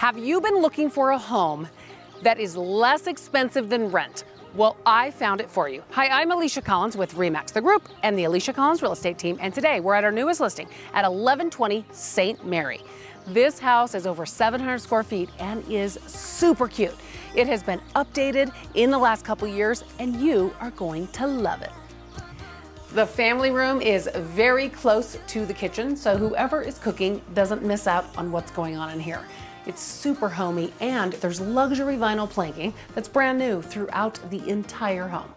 Have you been looking for a home that is less expensive than rent? Well, I found it for you. Hi, I'm Alisha Collins with RE/MAX the Group and the Alisha Collins Real Estate Team, and today we're at our newest listing at 1120 St. Mary. This house is over 700 square feet and is super cute. It has been updated in the last couple years, and you are going to love it. The family room is very close to the kitchen, so whoever is cooking doesn't miss out on what's going on in here. It's super homey, and there's luxury vinyl planking that's brand new throughout the entire home.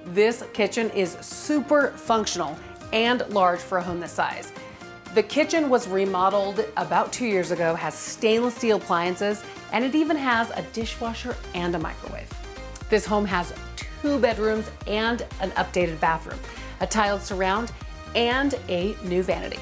This kitchen is super functional and large for a home this size. The kitchen was remodeled about 2 years ago, has stainless steel appliances, and it even has a dishwasher and a microwave. This home has 2 bedrooms and an updated bathroom, a tiled surround, and a new vanity.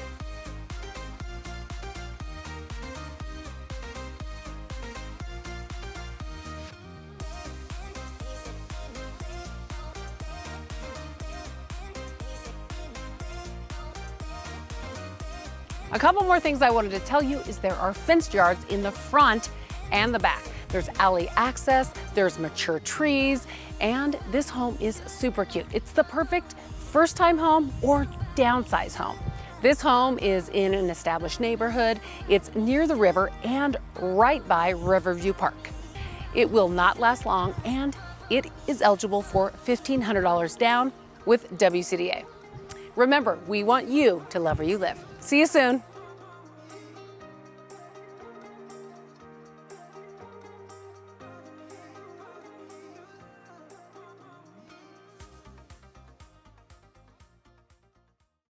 A couple more things I wanted to tell you is there are fenced yards in the front and the back. There's alley access, there's mature trees, and this home is super cute. It's the perfect first-time home or downsize home. This home is in an established neighborhood. It's near the river and right by Riverview Park. It will not last long, and it is eligible for $1,500 down with WCDA. Remember, we want you to love where you live. See you soon.